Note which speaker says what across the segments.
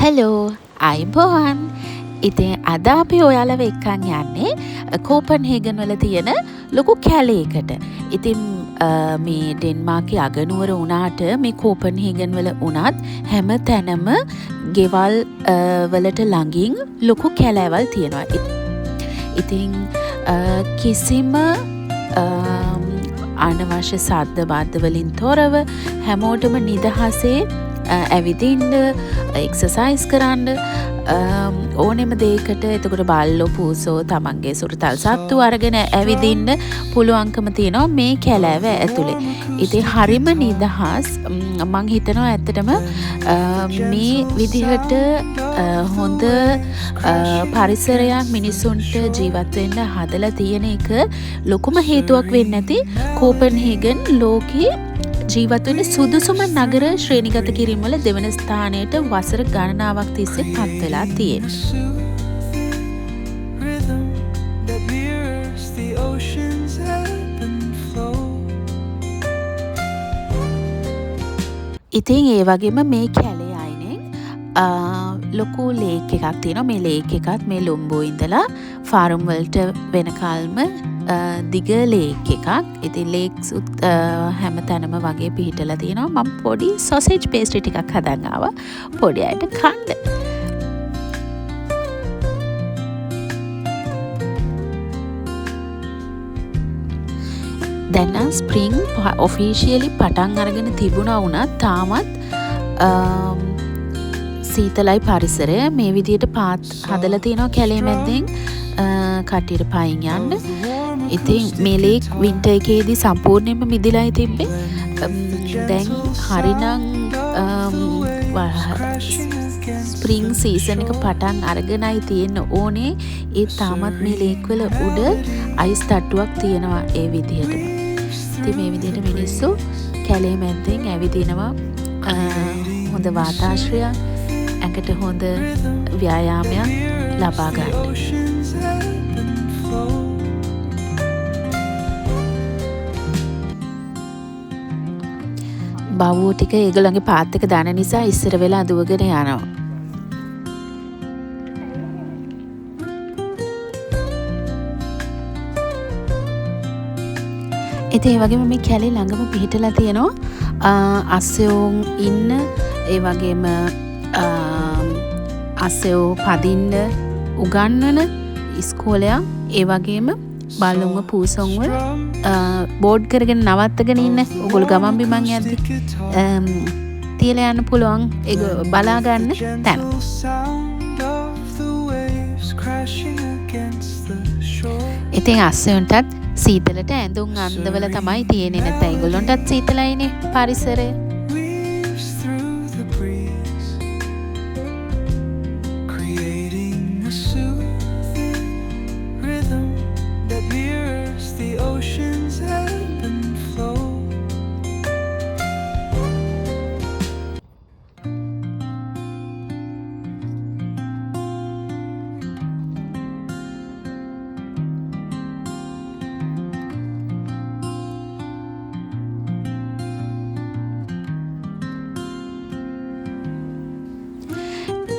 Speaker 1: Hello අයිබෝන් ඉතින් අද අපි ඔයාලව එක්කන් යන්නේ කෝපන්හේගන් වල තියෙන ලොකු කැලේකට. ඉතින් මේ ඩෙන්මාර්කේ අගනුවර වුණාට මේ කෝපන්හේගන් වල වුණත් හැම තැනම ගෙවල් වලට ළඟින් ලොකු කැලෑවල් තියෙනවා. ඉතින් කිසිම අනවශ්‍ය සද්ද බද්ද වලින් තොරව හැමෝටම නිදහසේ ඇවිදින්න එක්සසයිස් කරන්න ඕනෙම දෙයකට එතකොට බල්ලෝ පූසෝ තමන්ගේ සුරතල් සත්තු අරගෙන ඇවිදින්න පුළුවන්කම තියෙනවා මේ කැලෑව ඇතුලේ. ඉතින් හරිම නිදහස්. මං හිතනවා ඇත්තටම මේ විදිහට හොඳ පරිසරයක් මිනිසුන්ට ජීවත් වෙන්න හදලා තියෙන එක ලොකුම හේතුවක් වෙන්නේ නැති කෝපන්හේගන් ලෝකේ ජීවත් වෙන සුදුසුම නගර ශ්‍රේණිගත කිරීම වල දෙවන ස්ථානයට වසර ගණනාවක් තිස්සේ පත් වෙලා තියෙනවා. ඉතින් ඒ වගේම මේ කැලේ අයිනෙන් ලොකු ලේක් එකක් තියෙනවා. මේ ලේක් එකත් මේ ලොම්බෝ ඉඳලා ෆාරම් වලට වෙනකල්ම දිග ලේක් එකක්. ඉතින් ලේක්ස් හැම තැනම වගේ පිහිටලා තියෙනවා. මම පොඩි සොසේජ් පේස්ට්‍රි ටිකක් හදන් ආවා පොඩි අයට කන්න. දැන් නම් ස්ප්‍රින්ග් ඔෆිෂියලි පටන් අරගෙන තිබුණා වුණත් තාමත් සීතලයි පරිසරය. මේ විදියට පාත් හදලා තියෙනවා කැලේ මැද්දෙන් කට්ටියට පයින් යන්න. ඉතින් මේ ලේක් වින්ටර් එකේදී සම්පූර්ණයෙන්ම මිදිලායි තිබ්බේ. දැන් හරිනම් ස්ප්‍රින්ග් සීසන් එක පටන් අරගෙනයි තියෙන්න ඕනේ. ඒ තාමත් මේ ලේක් වල උඩ අයිස් තට්ටුවක් තියෙනවා ඒ විදිහටම. ඉතින් මේ විදිහට මිනිස්සු කැලේ මැද්දෙන් ඇවිදිනවා. හොඳ වාතාශ්‍රයක්, ඇඟට හොඳ ව්‍යායාමයක් ලබා ගන්න. බව්වෝ ටික ඒගොල්ලන්ගේ පාත් එක දාන නිසා ඉස්සර වෙලා දුවගෙන යනවා. ඉතින් ඒ වගේම මේ කැලේ ළඟම පිහිටලා තියෙනවා අස්සයෝන් ඉන්න, ඒ වගේම අස්සයෝ පදින්න උගන්වන ඉස්කෝලයක්. ඒ වගේම බල්ලුන්ව පූසොන්ව බෝඩ් කරගෙන නවත්තගෙන ඉන්න ඔගොල්ලෝ ගමන් බිමන් යද්දි තියලා යන්න පුළුවන් ඒක බලා ගන්න තැන. ඉතින් අස්සයන්ටත් සීතලට ඇඳුම් අන්දවල තමයි තියෙන්නේ. නැත්නම් ඒගොල්ලන්ටත් සීතලයිනේ පරිසරය.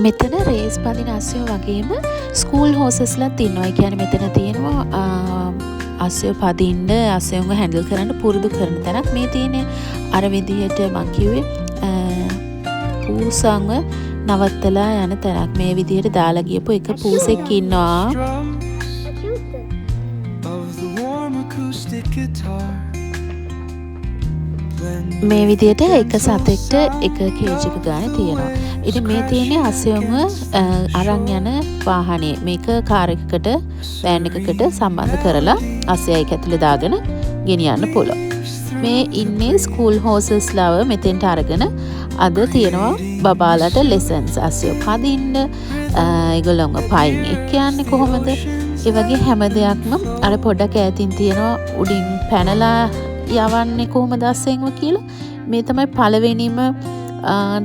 Speaker 1: මෙතන රේස් පදින අස්සයෝ වගේම ස්කූල් හෝසස්ලත් ඉන්නවා. ඒ කියන්නේ මෙතන තියෙනවා අස්සයෝ පදින්න, අස්සයෝව හැන්ඩල් කරන්න පුරුදු කරන තැනක්. මේ තියෙන්නේ අර විදිහට මං කිව්වේ පූසන්ව නවත්තලා යන තැනක්. මේ විදිහට දාලා ගියපු එක පූසෙක් ඉන්නවා. මේ විදිහට එක සතෙක්ට එක කේජ් එක ගානේ තියෙනවා. ඉතින් මේ තියෙන්නේ අස්සයෝම අරන් යන වාහනේ. මේක කාර් එකකට වෑන් එකකට සම්බන්ධ කරලා අස්සයයි ඇතුලේ දාගෙන ගෙනියන්න පුළුවන්. මේ ඉන්නේ ස්කූල් හෝසස්ලාව මෙතෙන්ට අරගෙන අද තියෙනවා බබාලට ලෙසන්ස්. අස්සයෝ පදින්න, ඒගොල්ලෝම පයින් එක්ක යන්නේ කොහොමද? ඒ වගේ හැම දෙයක්ම අර පොඩක් ඈතින් තියෙනවා උඩින් පැනලා යවන්නේ කොහොමද අස්සෙන්ව කියලා. මේ තමයි පළවෙනිම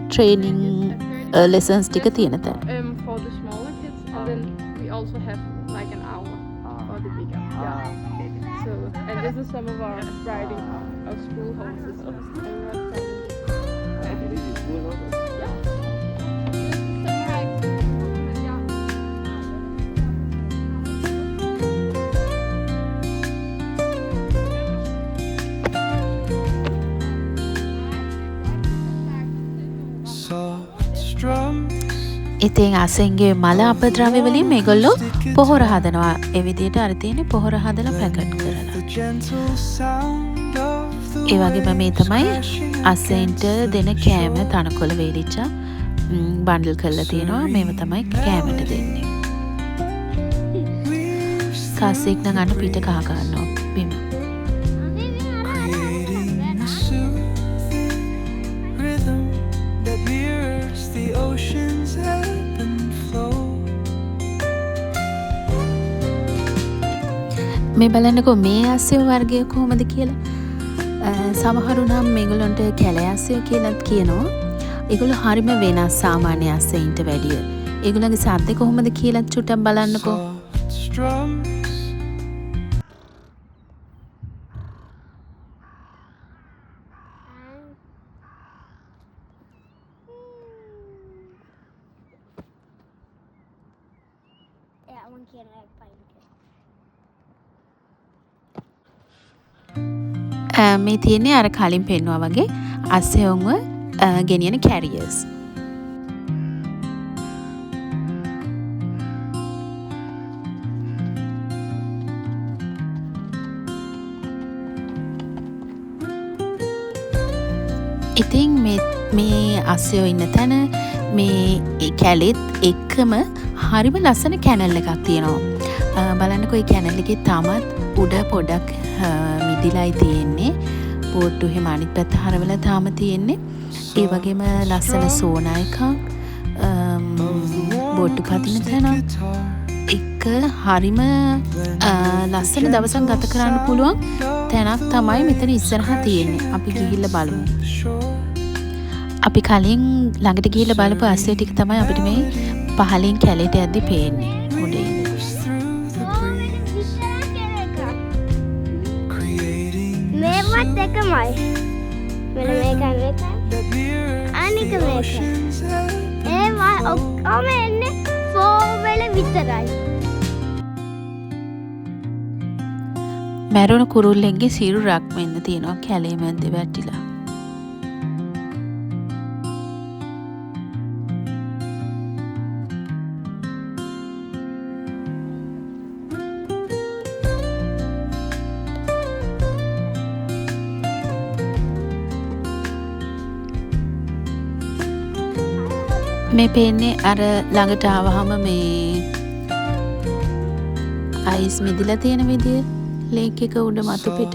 Speaker 1: ට්‍රේනින් lessons ටික තියෙන තැන.
Speaker 2: For the smaller kids, and then we also have like an hour for the bigger. So, and this is some of our riding, our school horses. And we have some.
Speaker 1: ඉතින් අසෙන්ගේ මල අපද්‍රව්‍ය වලින් මේගොල්ලෝ පොහොර හදනවා. ඒ විදිහට අර තියෙන්නේ පොහොර හදලා පැකට් කරලා. ඒ වගේම මේ තමයි අසෙන්ට දෙන කෑම තනකොළ වේලිච්ච බන්ඩල් කරලා තියෙනවා. මේව තමයි කෑමට දෙන්නේ. කාසෙක් නම් අන්න පිට කහ ගන්නවා බිම. මේ බලන්නකෝ මේ අස්සය වර්ගය කොහොමද කියලා. සමහරු නම් මේගොල්ලන්ට කැලෑ අස්සය කියලාත් කියනවා. ඒගොල්ලෝ හරිම වෙනස් සාමාන්‍ය අස්සයින්ට වැඩිය. ඒගොල්ලන්ගේ සද්ද කොහොමද කියලා චුට්ටක් බලන්නකෝ. මේ තියෙන්නේ අර කලින් පෙන්නවා වගේ අස්සයොන්ව ගෙනියන කැරියර්ස්. ඉතින් මේ අස්සයෝ ඉන්න තැන මේ කැලෙත් එක්කම හරිම ලස්සන කැනල් එකක් තියෙනවා. බලන්නකෝ මේ කැනල් එකේ තාමත් උඩ පොඩක් මිදිලයි තියෙන්නේ. බෝට්ටු එහෙම අනිත් පැත්ත හරවලා තාම තියෙන්නේ. ඒ වගේම ලස්සන සෝනා එකක් බෝට්ටු පදින තැන එක හරිම ලස්සන දවසක් ගත කරන්න පුළුවන් තැනක් තමයි මෙතන ඉස්සරහා තියෙන්නේ. අපි ගිහිල්ලා බලමු. අපි කලින් ළඟට ගිහිල්ලා බලපු අස්සය ටික තමයි අපිට මේ පහලින් කැලේට යද්දි පේන්නේ. උඩේ
Speaker 3: මේවත් එකමයි. මෙන්න මේක අනික මේක. ඒවා ඔක්කොම එන්නේ 4 වල විතරයි.
Speaker 1: මැරුණු කුරුල්ලෙන්ගේ සිරුරක් මෙන්න තියෙනවා කැලේ මැද්දේ වැටිලා. මේ පේන්නේ අර ළඟට ආවහම මේ අයිස් මිදිලා තියෙන විදිය ලේක් එක උඩ මතු පිට.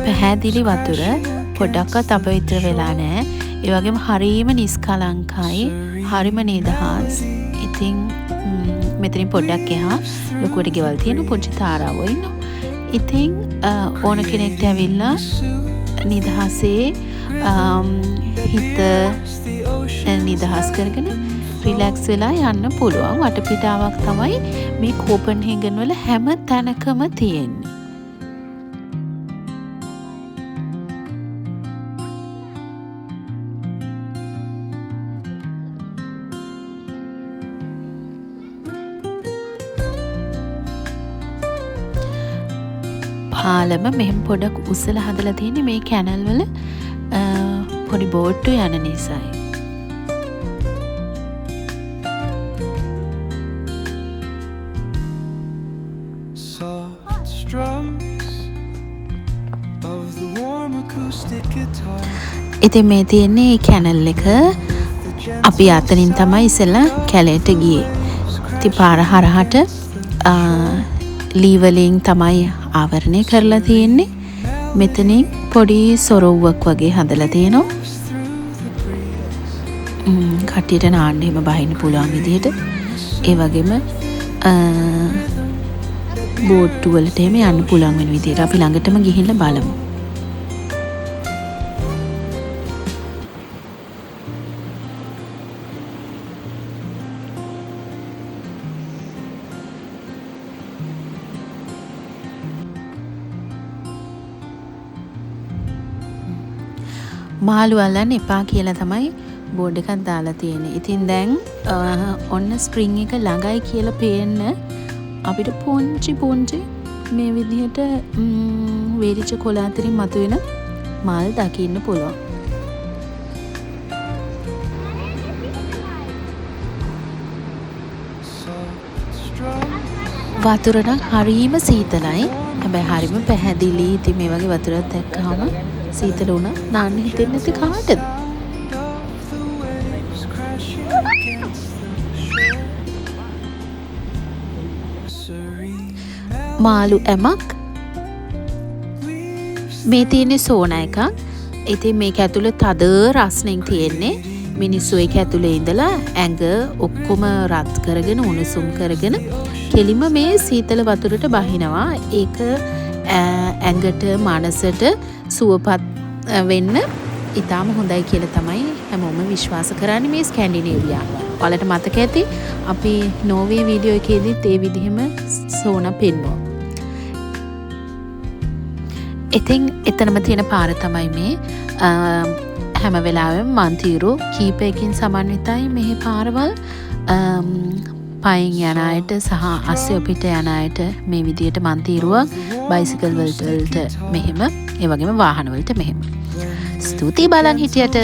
Speaker 1: පැහැදිලි වතුර පොඩක්වත් අපවිත්‍ර වෙලා නැහැ. ඒ වගේම හරීම නිස්කලංකයි, හරිම නිදහස්. ඉතින් මෙතනින් පොඩ්ඩක් එහා ලොකුවට ගෙවල් තියෙන පුංචි තාරාවෝ ඉන්නවා. ඉතින් ඕන කෙනෙක්ට ඇවිල්ලා නිදහසේ හිත නිදහස් කරගෙන රිලැක්ස් වෙලා යන්න පුළුවන් වටපිටාවක් තමයි මේ කෝපන්හේගන් වල හැම තැනකම තියෙන්නේ. පාලම මෙහෙම පොඩක් උස්සලා හදලා තියෙන්නේ මේ කැනල් වල පොඩි බෝට්ටු යන නිසායි. ඉතින් මේ තියෙන්නේ කැනල් එක. අපි අතනින් තමයි ඉස්සෙල්ලා කැලේට ගියේ. ඉතින් පාර හරහට ලී වලින් තමයි ආවරණය කරලා තියෙන්නේ. මෙතනින් පොඩි සොරව්වක් වගේ හදලා තියෙනවා. කට්ටියට නාන්න එහෙම බහින්න පුළුවන් විදිහට. ඒ වගේම බෝට්ටු වලට එහෙම යන්න පුළුවන් වෙන විදිහට අපි ළඟටම ගිහිල්ලා බලමු. මාළු අල්ලන්න එපා කියලා තමයි බෝඩ් එකක් දාලා තියෙන්නේ. ඉතින් දැන් ඔන්න ස්ප්‍රින්ග් එක ළඟයි කියලා පේන්න අපිට පුංචි මේ විදිහට වේලිච්ච කොළ අතරින් මතුවෙන මල් දකින්න පුළුවන්. වතුර නම් හරිම සීතලයි. හැබැයි හරිම පැහැදිලි. ඉතින් මේ වගේ වතුරක් දැක්කහම සීතල වුණා නාන්න හිතෙන්නේ නැති කාටද? මාළු ඇමක්. මේ තියෙන්නේ සෝනා එකක්. ඉතින් මේක ඇතුලේ තද රස්නෙන් තියෙන්නේ. මිනිස්සු ඒක ඇතුලේ ඉඳලා ඇඟ ඔක්කොම රත් කරගෙන උණුසුම් කරගෙන කෙලිම මේ සීතල වතුරට බහිනවා. ඒක ඇඟට මනසට සුවපත් වෙන්න ඉතාම හොඳයි කියලා තමයි හැමෝම විශ්වාස කරන්නේ මේ ස්කැන්ඩිනේවියාව. ඔයාලට මතක ඇති අපි නෝර්වේ වීඩියෝ එකේදීත් ඒ විදිහම සෝනා පෙන්වුවා. ඉතින් එතනම තියෙන පාර තමයි මේ හැම වෙලාවෙම මන්තිරු කීපයකින් සමන්විතයි මේ පාරවල්. පයින් යන අයට සහ අස්සය පිට යන අයට මේ විදියට මන්තිරුවක් බයිසිකල් වලට මෙහෙම ඒ වගේම වාහන වලට මෙහෙම. ස්තුතියි බලන් හිටියට.